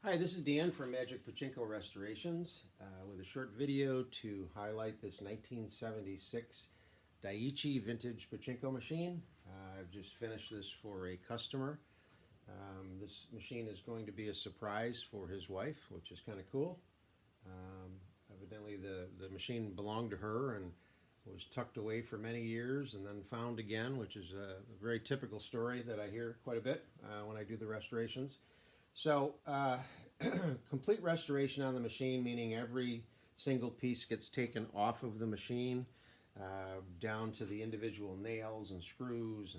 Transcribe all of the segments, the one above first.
Hi, this is Dan from Magic Pachinko Restorations with a short video to highlight this 1976 Daiichi vintage Pachinko machine. I've just finished this for a customer. This machine is going to be a surprise for his wife, which is kind of cool. Evidently the machine belonged to her and was tucked away for many years and then found again, which is a very typical story that I hear quite a bit when I do the restorations. So complete restoration on the machine, meaning every single piece gets taken off of the machine, down to the individual nails and screws,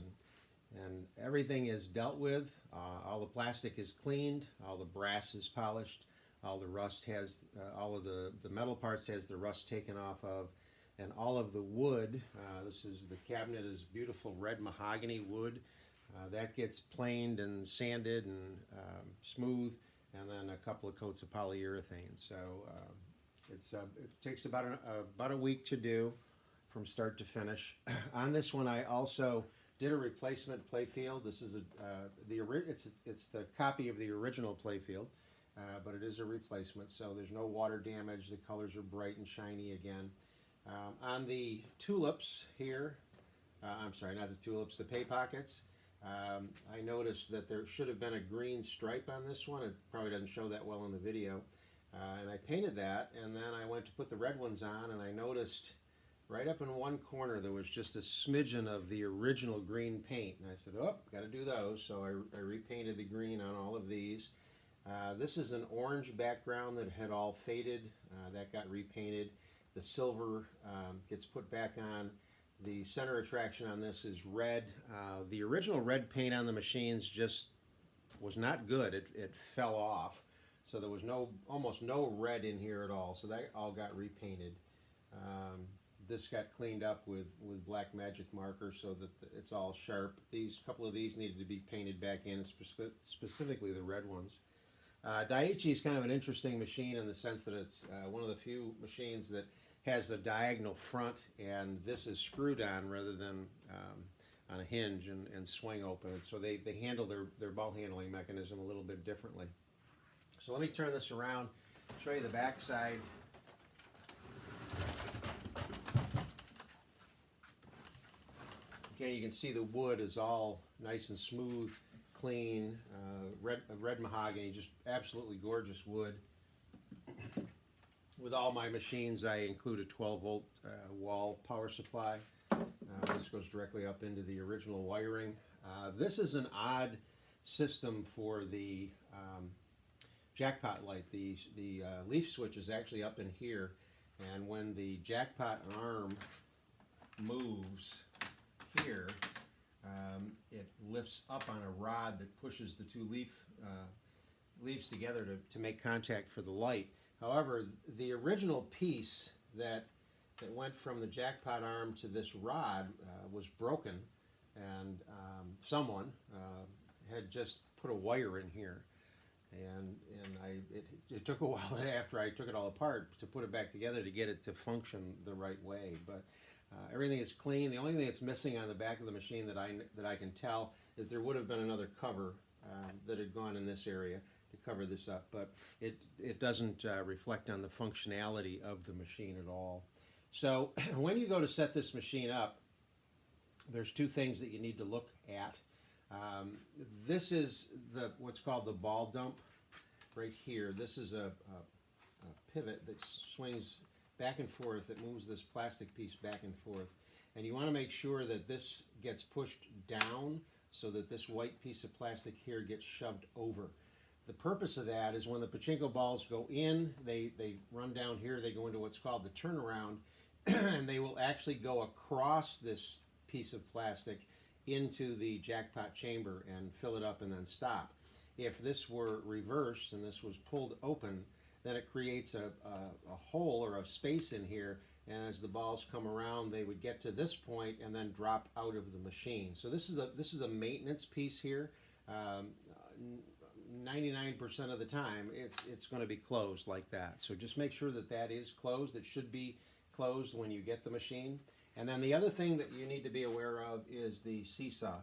and everything is dealt with. All the plastic is cleaned, all the brass is polished, all the rust has, all of the metal parts has the rust taken off of, and all of the wood, the cabinet is beautiful red mahogany wood. That gets planed and sanded and smooth, and then a couple of coats of polyurethane. So it takes about a week to do from start to finish. On this one, I also did a replacement playfield. This is it's the copy of the original playfield, but it is a replacement. So there's no water damage. The colors are bright and shiny again. On the tulips here, I'm sorry, not the tulips, the pay pockets. I noticed that there should have been a green stripe on this one. It probably doesn't show that well in the video. And I painted that, and then I went to put the red ones on, and I noticed right up in one corner there was just a smidgen of the original green paint. And I said, oh, got to do those. So I repainted the green on all of these. This is an orange background that had all faded. That got repainted. The silver gets put back on. The center attraction on this is red. The original red paint on the machines just was not good. It fell off. So there was almost no red in here at all. So that all got repainted. This got cleaned up with black magic marker so that it's all sharp. Couple of these needed to be painted back in, specifically the red ones. Daiichi is kind of an interesting machine in the sense that it's one of the few machines that has a diagonal front, and this is screwed on rather than on a hinge and swing open. So they handle their ball handling mechanism a little bit differently. So let me turn this around, show you the back side. Again, you can see the wood is all nice and smooth, clean, red mahogany, just absolutely gorgeous wood. With all my machines, I include a 12-volt wall power supply. This goes directly up into the original wiring. This is an odd system for the jackpot light. The leaf switch is actually up in here, and when the jackpot arm moves here, it lifts up on a rod that pushes the two leaves together to make contact for the light. However, the original piece that went from the jackpot arm to this rod was broken, and someone had just put a wire in here, and it took a while after I took it all apart to put it back together to get it to function the right way. But everything is clean. The only thing that's missing on the back of the machine that I can tell is there would have been another cover that had gone in this area to cover this up, but it doesn't reflect on the functionality of the machine at all. So when you go to set this machine up, there's two things that you need to look at. This is what's called the ball dump right here. This is a pivot that swings back and forth. It moves this plastic piece back and forth, and you want to make sure that this gets pushed down so that this white piece of plastic here gets shoved over. The purpose of that is when the pachinko balls go in, they run down here, they go into what's called the turnaround, and they will actually go across this piece of plastic into the jackpot chamber and fill it up and then stop. If this were reversed and this was pulled open, then it creates a hole or a space in here, and as the balls come around, they would get to this point and then drop out of the machine. So this is a maintenance piece here. 99% of the time it's going to be closed like that. So just make sure that is closed. It should be closed when you get the machine. And then the other thing that you need to be aware of is the seesaw.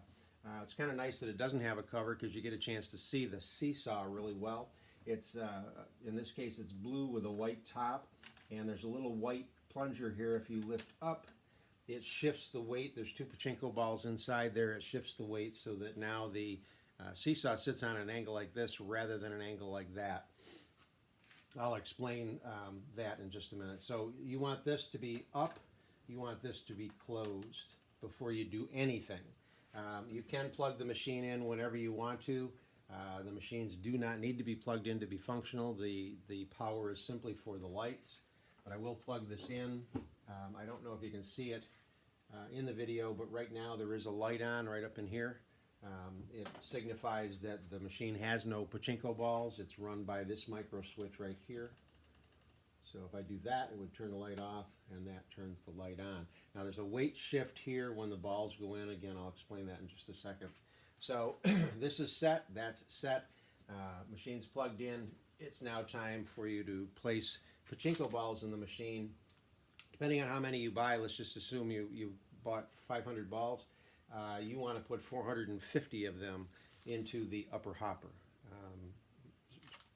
It's kind of nice that it doesn't have a cover because you get a chance to see the seesaw really well. It's in this case it's blue with a white top, and there's a little white plunger here. If you lift up, it shifts the weight. There's 2 pachinko balls inside there. It shifts the weight so that now the seesaw sits on an angle like this rather than an angle like that. I'll explain that in just a minute. So you want this to be up, you want this to be closed before you do anything. You can plug the machine in whenever you want to. The machines do not need to be plugged in to be functional. The power is simply for the lights, but I will plug this in. I don't know if you can see it in the video, but right now there is a light on right up in here. It signifies that the machine has no pachinko balls. It's run by this micro switch right here. So if I do that, it would turn the light off, and that turns the light on. Now there's a weight shift here when the balls go in. Again, I'll explain that in just a second. So this is set, that's set. Machine's plugged in. It's now time for you to place pachinko balls in the machine. Depending on how many you buy, let's just assume you bought 500 balls. You want to put 450 of them into the upper hopper.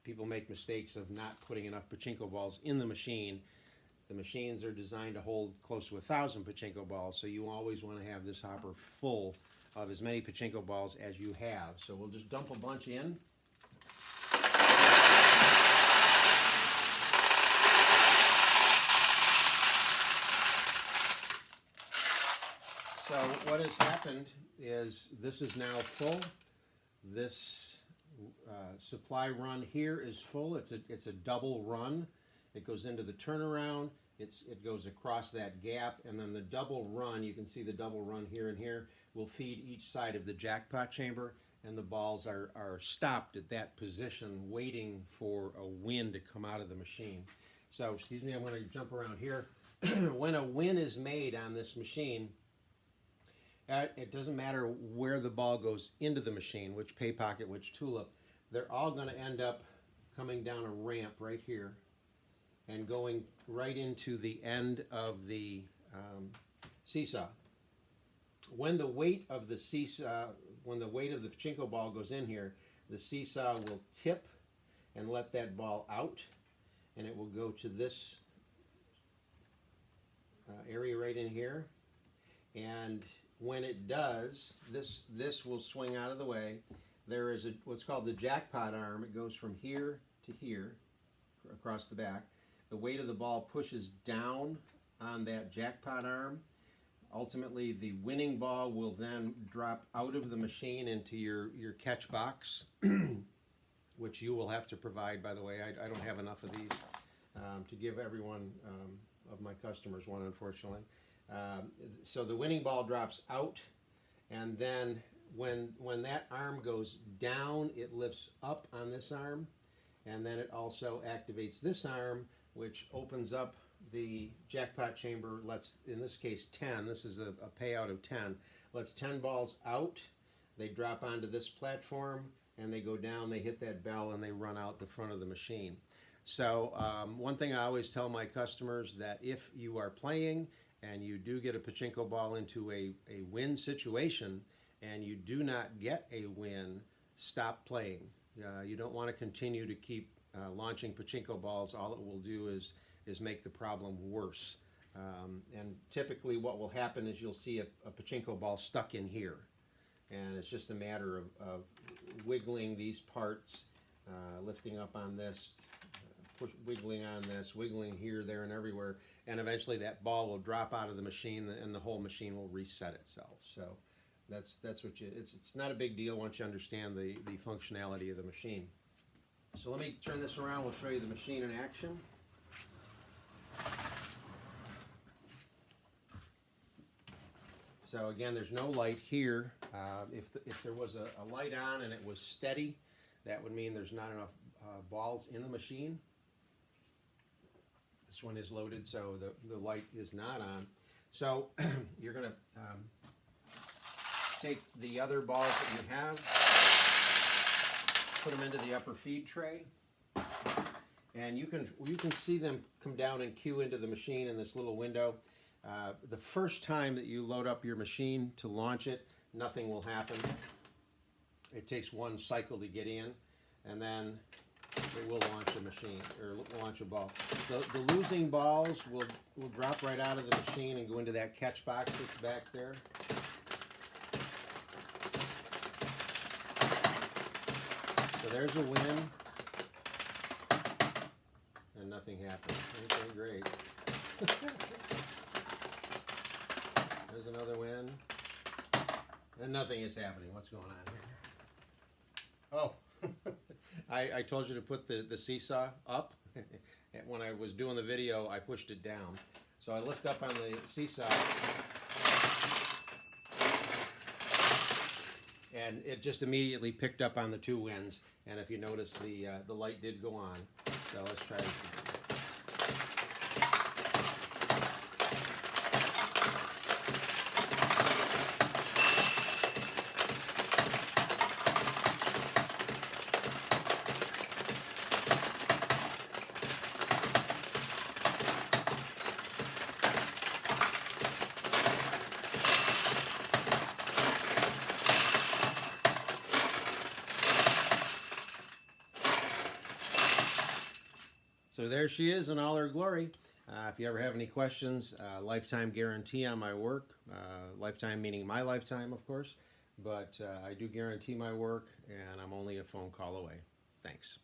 People make mistakes of not putting enough pachinko balls in the machine. The machines are designed to hold close to 1,000 pachinko balls, so you always want to have this hopper full of as many pachinko balls as you have. So we'll just dump a bunch in. So what has happened is this is now full. This supply run here is full. It's a double run. It goes into the turnaround. It goes across that gap, and then the double run, you can see the double run here and here, will feed each side of the jackpot chamber, and the balls are stopped at that position waiting for a win to come out of the machine. So, excuse me, I'm going to jump around here. When a win is made on this machine, it doesn't matter where the ball goes into the machine, which pay pocket, which tulip, they're all going to end up coming down a ramp right here and going right into the end of the seesaw. When the weight of the seesaw, when the weight of the pachinko ball goes in here, the seesaw will tip and let that ball out, and it will go to this area right in here. And when it does, this will swing out of the way. There is what's called the jackpot arm. It goes from here to here across the back. The weight of the ball pushes down on that jackpot arm. Ultimately, the winning ball will then drop out of the machine into your catch box, which you will have to provide, by the way. I don't have enough of these to give everyone of my customers one, unfortunately. So the winning ball drops out, and then when that arm goes down, it lifts up on this arm, and then it also activates this arm, which opens up the jackpot chamber, lets, in this case, 10. This is a payout of 10. Lets 10 balls out. They drop onto this platform, and they go down, they hit that bell, and they run out the front of the machine. So one thing I always tell my customers, that if you are playing and you do get a pachinko ball into a win situation and you do not get a win, stop playing. You don't want to continue to keep launching pachinko balls. All it will do is make the problem worse. And typically what will happen is you'll see a pachinko ball stuck in here. And it's just a matter of wiggling these parts, lifting up on this, wiggling on this, wiggling here, there, and everywhere. And eventually that ball will drop out of the machine and the whole machine will reset itself. So that's what it's not a big deal once you understand the functionality of the machine. So let me turn this around. We'll show you the machine in action. So again, there's no light here. If there was a light on and it was steady, that would mean there's not enough balls in the machine. This one is loaded, so the light is not on. So you're going to take the other balls that you have, put them into the upper feed tray, and you can see them come down and queue into the machine in this little window. The first time that you load up your machine to launch it, nothing will happen. It takes one cycle to get in, and then it will launch a machine, or launch a ball. The losing balls will drop right out of the machine and go into that catch box that's back there. So there's a win, and nothing happened. Okay, great. There's another win, and nothing is happening. What's going on here? Oh, I told you to put the seesaw up. When I was doing the video, I pushed it down. So I looked up on the seesaw, and it just immediately picked up on the two wins. And if you notice, the light did go on. So let's try this again. So there she is in all her glory. If you ever have any questions, lifetime guarantee on my work. Lifetime meaning my lifetime, of course. But I do guarantee my work, and I'm only a phone call away. Thanks.